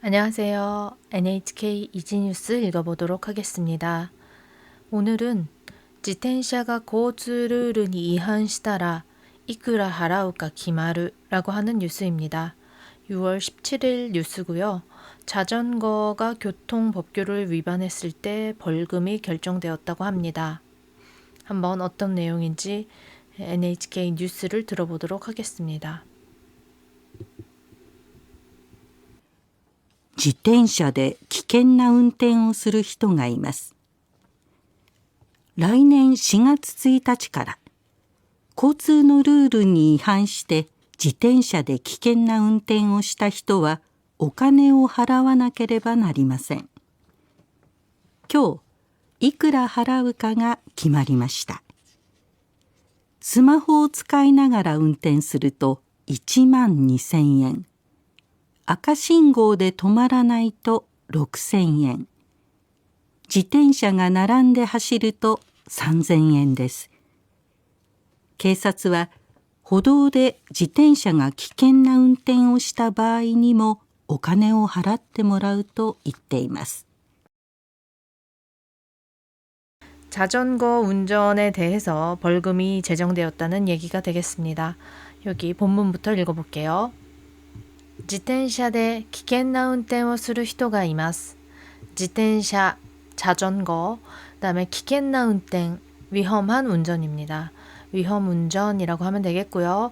안녕하세요. NHK 이지뉴스 읽어보도록 하겠습니다. 오늘은 自転車が 交通ルールに違反したらいくら払うか決まる라고 하는 뉴스입니다. 6월 17일 뉴스고요. 자전거가 교통법규를 위반했을 때 벌금이 결정되었다고 합니다. 한번 어떤 내용인지 NHK 뉴스를 들어보도록 하겠습니다. 自転車で危険な運転をする人がいます。来年4月1日から交通のルールに違反して自転車で危険な運転をした人はお金を払わなければなりません。今日いくら払うかが決まりました。スマホを使いながら運転すると1万2000円。赤信号で止まらないと6000円。自転車が並んで走ると3000円です。警察は歩道で自転車が危険な運転をした場合にもお金を払ってもらうと言っています。 자전거 운전에 대해서 벌금이 제정되었다는 얘기가 되겠습니다. 여기 본문부터 읽어볼게요. 自転車で危険な運転をする人がいます。自転車, 자전거, 그다음에 危険な運転, 위험한 운전입니다. 위험 운전이라고 하면 되겠고요.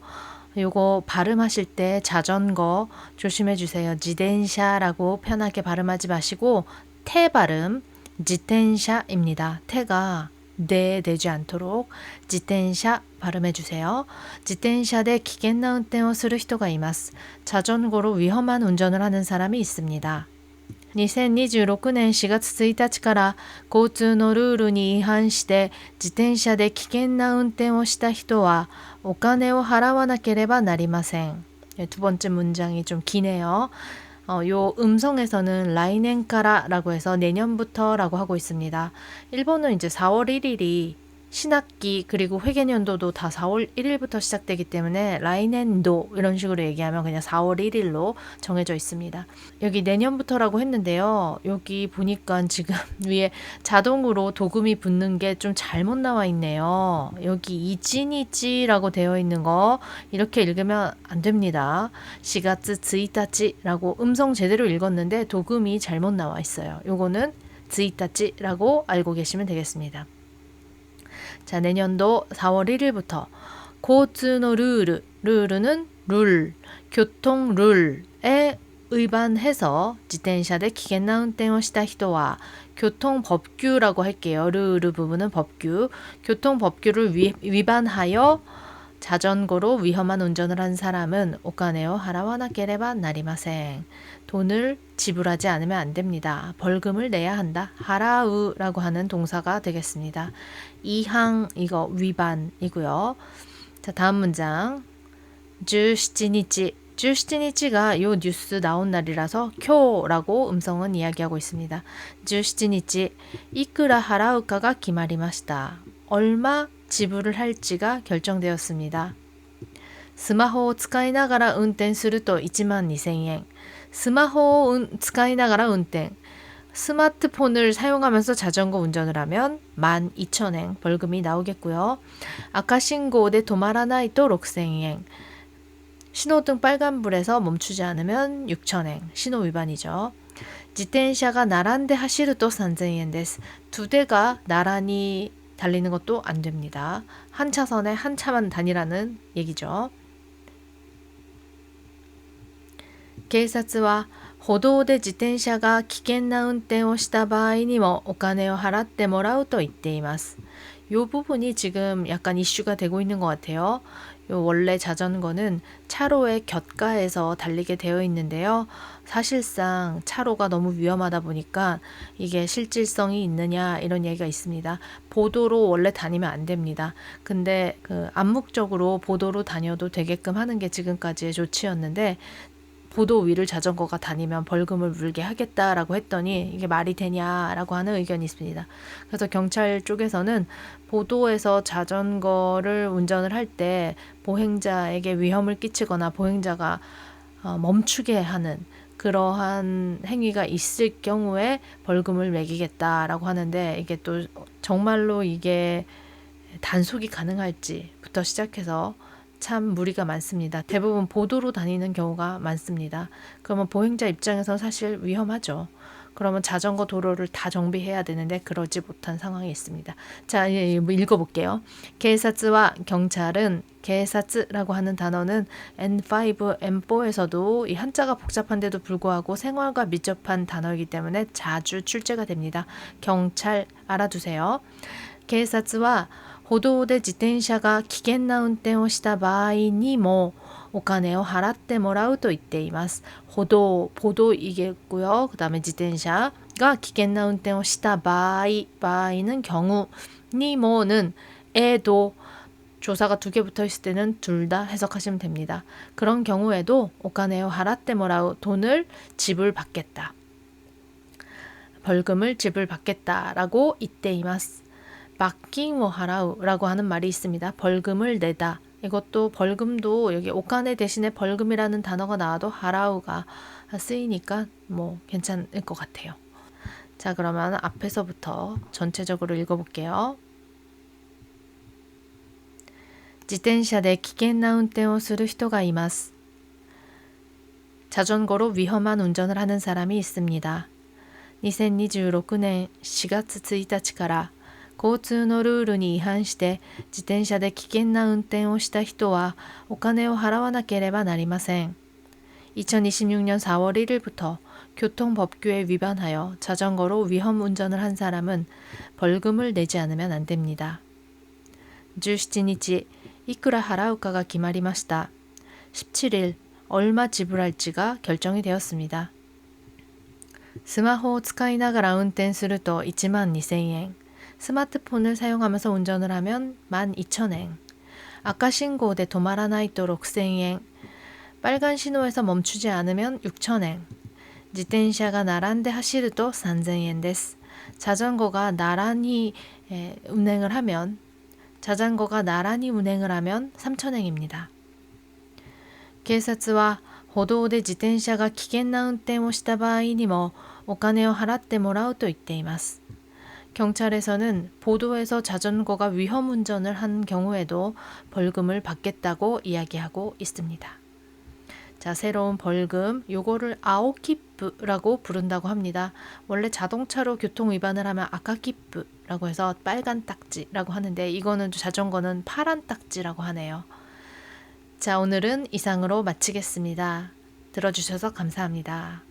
요거 발음하실 때 자전거 조심해 주세요. 지텐샤라고 편하게 발음하지 마시고 태 발음, 지텐샤입니다. 태가 네 되지 않도록 지텐샤 발음해 주세요. 지텐샤で 危険な運転をする人がいます. 자전거로 위험한 운전을 하는 사람이 있습니다. 2026年4月1日から交通のルールに違反して自転車で危険な運転をした人はお金を払わなければなりません. 두 번째 문장이 좀 기네요. 요 음성에서는 라이넨카라라고 해서 내년부터라고 하고 있습니다. 일본은 이제 4월 1일이 신학기 그리고 회계년도도 다 4월 1일부터 시작되기 때문에 라이넨도 이런 식으로 얘기하면 그냥 4월 1일로 정해져 있습니다. 여기 내년부터라고 했는데요. 여기 보니까 지금 위에 자동으로 도금이 붙는 게 좀 잘못 나와 있네요. 여기 이지니치라고 되어 있는 거 이렇게 읽으면 안 됩니다. 4월 1일이라고 음성 제대로 읽었는데 도금이 잘못 나와 있어요. 요거는 1일이라고 알고 계시면 되겠습니다. 자, 내년도 4월 1일부터 交通の 룰은 룰, 교통 룰에 위반해서 自転車で危険な運転をした人は 교통법규라고 할게요. 룰 부분은 법규. 교통법규를 위반하여 자전거로 위험한 운전을 한 사람은 오카네오 하라와나케레바 나리마생. 돈을 지불하지 않으면 안 됩니다. 벌금을 내야 한다. 하라우라고 하는 동사가 되겠습니다. 이항 이거 위반이고요. 자, 다음 문장. 17日. 17日가 요 뉴스 나온 날이라서 쿄라고 음성은 이야기하고 있습니다. 17日. 이쿠라 하라우카가 기마리마시다. 얼마 지불을 할지가 결정되었습니다. スマホを使いながら運転すると1万2000円. スマホを使いながら運転. 스마트폰을 사용하면서 자전거 운전을 하면 12,000엔 벌금이 나오겠고요. 아카신고대 도마라나이또 6000엔. 신호등 빨간불에서 멈추지 않으면 6,000엔. 신호 위반이죠. 지텐샤가 나란데 하시르또 3000엔 데스. 두 대가 나란히 달리는 것도 안 됩니다. 한 차선에 한 차만 다니라는 얘기죠. 警察は歩道で自転車が危険な運転をした場合にもお金を払ってもらうと言っています. 이 부분이 지금 약간 이슈가 되고 있는 것 같아요. 원래 자전거는 차로의 곁가에서 달리게 되어 있는데요. 사실상 차로가 너무 위험하다 보니까 이게 실질성이 있느냐 이런 얘기가 있습니다. 보도로 원래 다니면 안 됩니다. 근데 암묵적으로 보도로 다녀도 되게끔 하는 게 지금까지의 조치였는데 보도 위를 자전거가 다니면 벌금을 물게 하겠다라고 했더니 이게 말이 되냐라고 하는 의견이 있습니다. 그래서 경찰 쪽에서는 보도에서 자전거를 운전을 할 때 보행자에게 위험을 끼치거나 보행자가 멈추게 하는 그러한 행위가 있을 경우에 벌금을 매기겠다라고 하는데 이게 또 정말로 이게 단속이 가능할지부터 시작해서 참 무리가 많습니다. 대부분 보도로 다니는 경우가 많습니다. 그러면 보행자 입장에서 사실 위험하죠. 그러면 자전거 도로를 다 정비해야 되는데 그러지 못한 상황이 있습니다. 자, 읽어볼게요.警察와 경찰은警察라고 하는 단어는 N5, M4에서도 이 한자가 복잡한데도 불구하고 생활과 밀접한 단어이기 때문에 자주 출제가 됩니다. 경찰 알아두세요. 警察は歩道で自転車が危険な運転をした場合にもお金を払ってもらうと言っています。歩道、보도이겠고요. 그 다음에自転車が危険な運転をした場合,場合는 경우, 니모는 에도 조사가 두 개 붙어 있을 때는 둘 다 해석하시면 됩니다. 그런 경우에도 오카네오 하라떼 모라우 돈을 지불받겠다. 벌금을 지불받겠다라고 이때이마스. 막킹오 하라우라고 하는 말이 있습니다. 벌금을 내다. 이것도 벌금도 여기 오카네 대신에 벌금이라는 단어가 나와도 하라우가 쓰이니까 뭐 괜찮을 것 같아요. 자, 그러면 앞에서부터 전체적으로 읽어볼게요. 自転車で危険な運転をする人がいます. 자전거로 위험한 운전을 하는 사람이 있습니다. 2026년 4月1日から交通のルールに違反して自転車で危険な運転をした人はお金を払わなければなりません. 2026년 4월 1일부터 교통법규에 위반하여 자전거로 위험 운전을 한 사람은 벌금을 내지 않으면 안 됩니다. 17日、いくら払うかが決まりました. 17일, 얼마 지불할지가 결정이 되었습니다. スマホを使いながら運転すると1万2000円. 스마트폰을 사용하면서 운전을 하면 12,000엔. 아까 신고대 도마라나이토 6000엔. 빨간 신호에서 멈추지 않으면 6,000엔. 지텐샤가 나란데 하시르도 3000엔 데스. 자전거가 나란히 운행을 하면 3000엔입니다. 警察は歩道で自転車が危険な運転をした場合にもお金を払ってもらうと言っています. 경찰에서는 보도에서 자전거가 위험 운전을 한 경우에도 벌금을 받겠다고 이야기하고 있습니다. 자, 새로운 벌금, 요거를 아오키프라고 부른다고 합니다. 원래 자동차로 교통 위반을 하면 아카키프라고 해서 빨간 딱지라고 하는데 이거는 자전거는 파란 딱지라고 하네요. 자, 오늘은 이상으로 마치겠습니다. 들어주셔서 감사합니다.